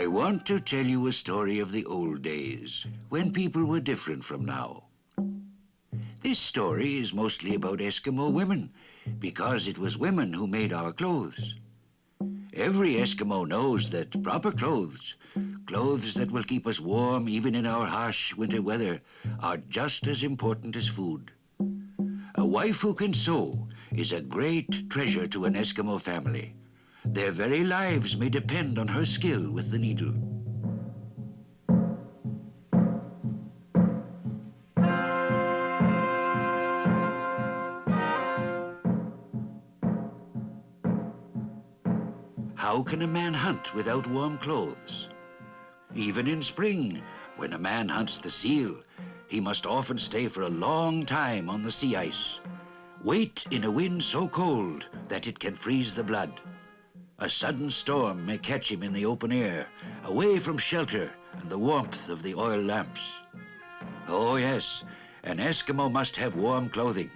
I want to tell you a story of the old days, when people were different from now. This story is mostly about Eskimo women, because it was women who made our clothes. Every Eskimo knows that proper clothes, clothes that will keep us warm even in our harsh winter weather, are just as important as food. A wife who can sew is a great treasure to an Eskimo family. Their very lives may depend on her skill with the needle. How can a man hunt without warm clothes? Even in spring, when a man hunts the seal, he must often stay for a long time on the sea ice. Wait in a wind so cold that it can freeze the blood. A sudden storm may catch him in the open air, away from shelter and the warmth of the oil lamps. Oh yes, an Eskimo must have warm clothing,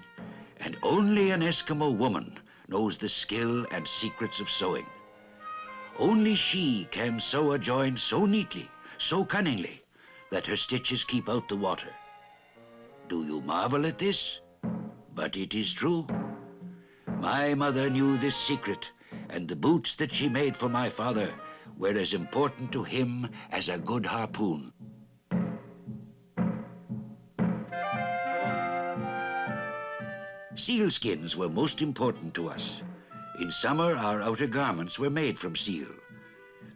and only an Eskimo woman knows the skill and secrets of sewing. Only she can sew a joint so neatly, so cunningly, that her stitches keep out the water. Do you marvel at this? But it is true. My mother knew this secret, and the boots that she made for my father were as important to him as a good harpoon. Sealskins were most important to us. In summer, our outer garments were made from seal.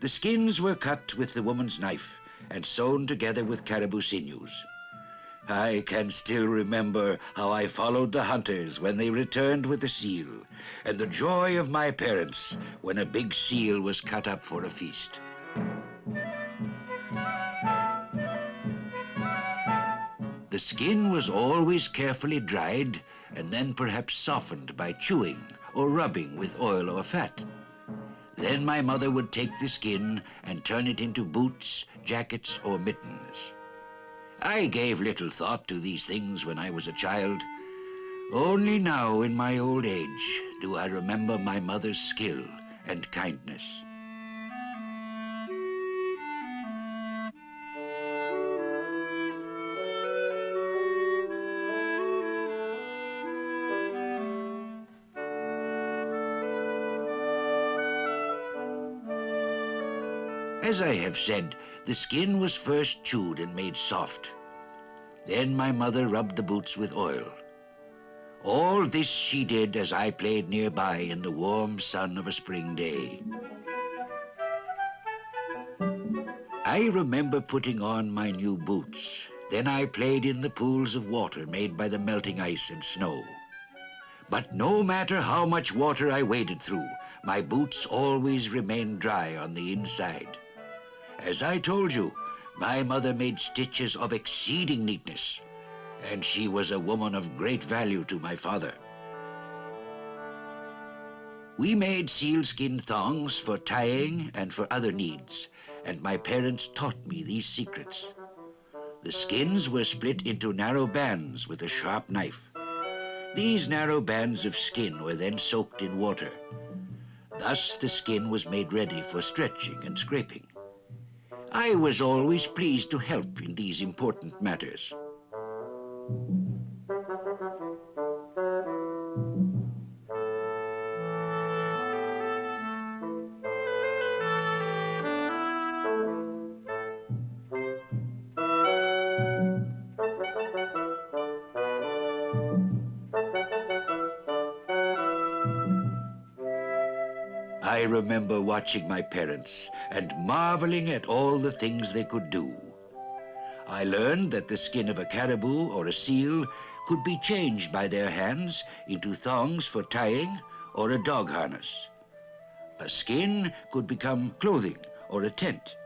The skins were cut with the woman's knife and sewn together with caribou sinews. I can still remember how I followed the hunters when they returned with the seal, and the joy of my parents when a big seal was cut up for a feast. The skin was always carefully dried and then perhaps softened by chewing or rubbing with oil or fat. Then my mother would take the skin and turn it into boots, jackets, or mittens. I gave little thought to these things when I was a child. Only now, in my old age, do I remember my mother's skill and kindness. As I have said, the skin was first chewed and made soft. Then my mother rubbed the boots with oil. All this she did as I played nearby in the warm sun of a spring day. I remember putting on my new boots. Then I played in the pools of water made by the melting ice and snow. But no matter how much water I waded through, my boots always remained dry on the inside. As I told you, my mother made stitches of exceeding neatness, and she was a woman of great value to my father. We made sealskin thongs for tying and for other needs, and my parents taught me these secrets. The skins were split into narrow bands with a sharp knife. These narrow bands of skin were then soaked in water. Thus the skin was made ready for stretching and scraping. I was always pleased to help in these important matters. I remember watching my parents and marveling at all the things they could do. I learned that the skin of a caribou or a seal could be changed by their hands into thongs for tying or a dog harness. A skin could become clothing or a tent.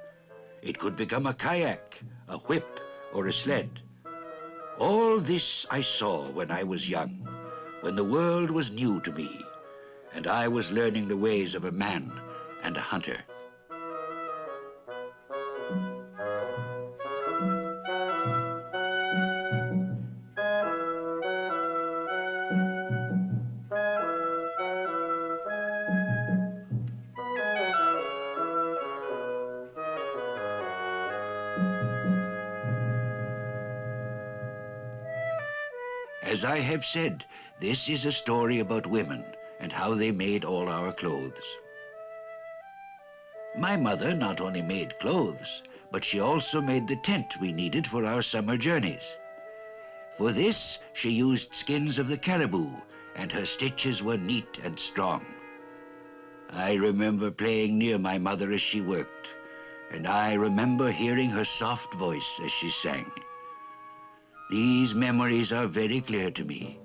It could become a kayak, a whip, or a sled. All this I saw when I was young, when the world was new to me, and I was learning the ways of a man and a hunter. As I have said, this is a story about women and how they made all our clothes. My mother not only made clothes, but she also made the tent we needed for our summer journeys. For this, she used skins of the caribou, and her stitches were neat and strong. I remember playing near my mother as she worked, and I remember hearing her soft voice as she sang. These memories are very clear to me,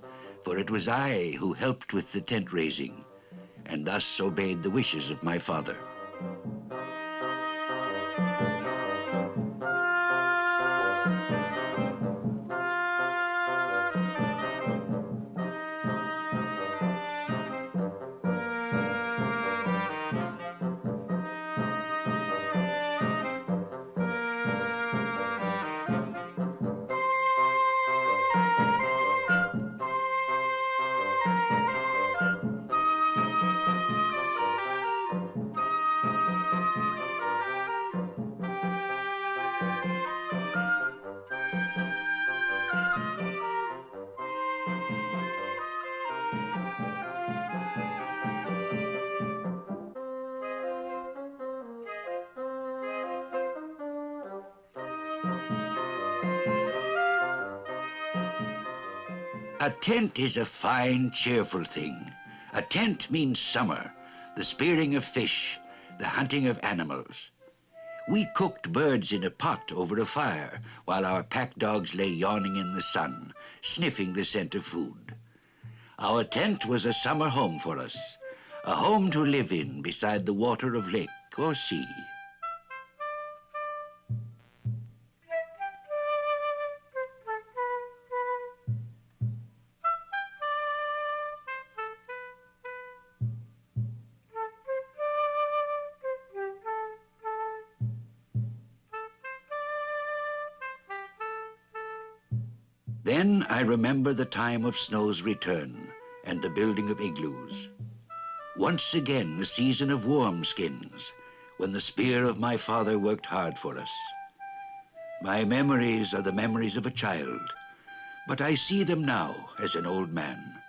for it was I who helped with the tent raising, and thus obeyed the wishes of my father. A tent is a fine, cheerful thing. A tent means summer, the spearing of fish, the hunting of animals. We cooked birds in a pot over a fire while our pack dogs lay yawning in the sun, sniffing the scent of food. Our tent was a summer home for us, a home to live in beside the water of lake or sea. Then I remember the time of snow's return and the building of igloos. Once again the season of warm skins, when the spear of my father worked hard for us. My memories are the memories of a child, but I see them now as an old man.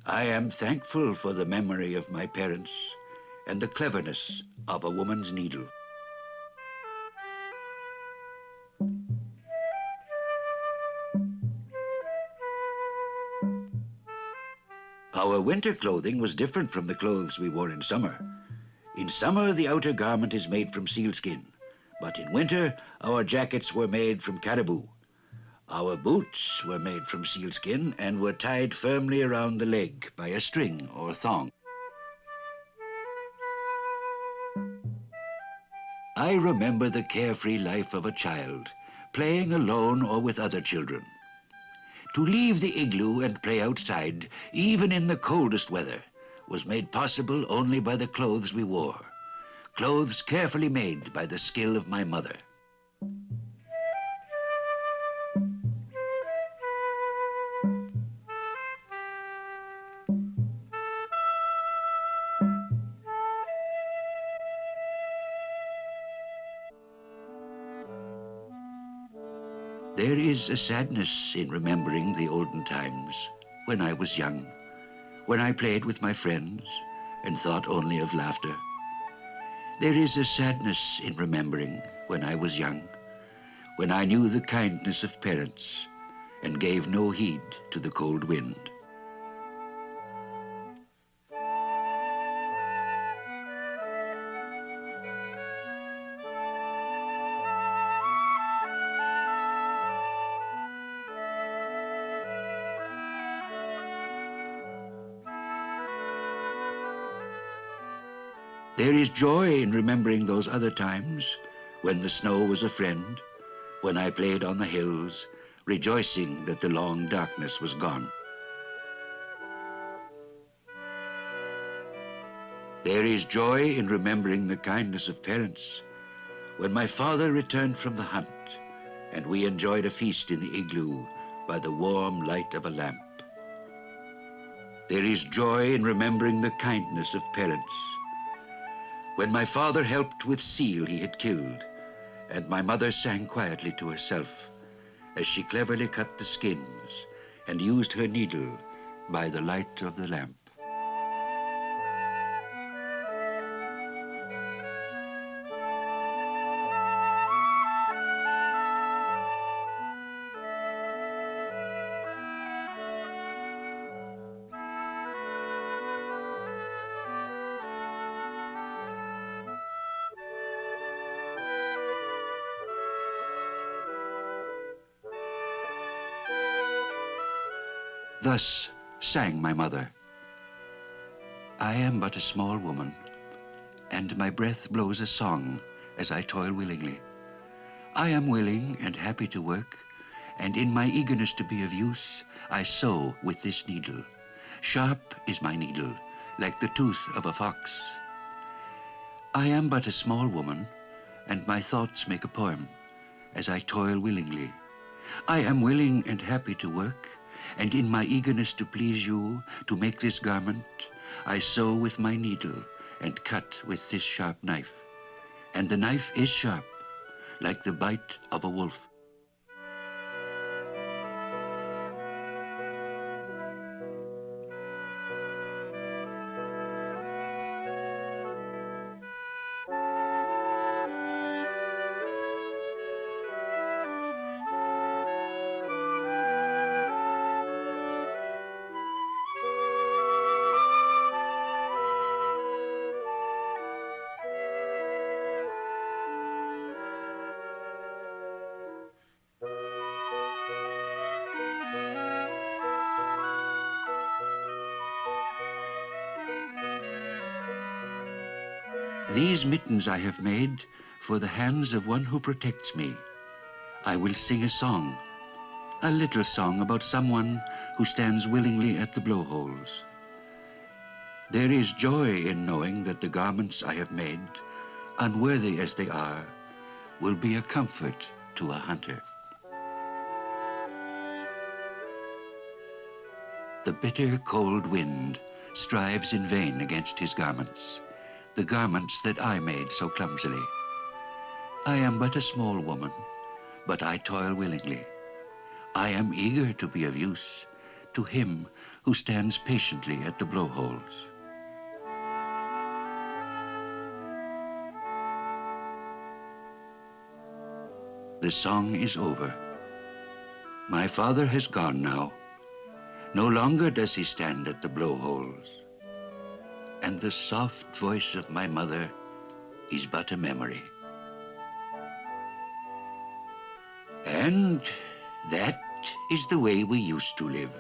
I am thankful for the memory of my parents and the cleverness of a woman's needle. Our winter clothing was different from the clothes we wore in summer. In summer, the outer garment is made from sealskin, but in winter, our jackets were made from caribou. Our boots were made from sealskin and were tied firmly around the leg by a string or thong. I remember the carefree life of a child, playing alone or with other children. To leave the igloo and play outside, even in the coldest weather, was made possible only by the clothes we wore, clothes carefully made by the skill of my mother. There is a sadness in remembering the olden times, when I was young, when I played with my friends and thought only of laughter. There is a sadness in remembering when I was young, when I knew the kindness of parents and gave no heed to the cold wind. There is joy in remembering those other times, when the snow was a friend, when I played on the hills, rejoicing that the long darkness was gone. There is joy in remembering the kindness of parents, when my father returned from the hunt, and we enjoyed a feast in the igloo by the warm light of a lamp. There is joy in remembering the kindness of parents, when my father helped with seal he had killed, and my mother sang quietly to herself as she cleverly cut the skins and used her needle by the light of the lamp. Thus sang my mother. I am but a small woman, and my breath blows a song as I toil willingly. I am willing and happy to work, and in my eagerness to be of use, I sew with this needle. Sharp is my needle, like the tooth of a fox. I am but a small woman, and my thoughts make a poem as I toil willingly. I am willing and happy to work, and in my eagerness to please you, to make this garment, I sew with my needle and cut with this sharp knife. And the knife is sharp, like the bite of a wolf. These mittens I have made for the hands of one who protects me. I will sing a song, a little song about someone who stands willingly at the blowholes. There is joy in knowing that the garments I have made, unworthy as they are, will be a comfort to a hunter. The bitter cold wind strives in vain against his garments, the garments that I made so clumsily. I am but a small woman, but I toil willingly. I am eager to be of use to him who stands patiently at the blowholes. The song is over. My father has gone now. No longer does he stand at the blowholes. And the soft voice of my mother is but a memory. And that is the way we used to live.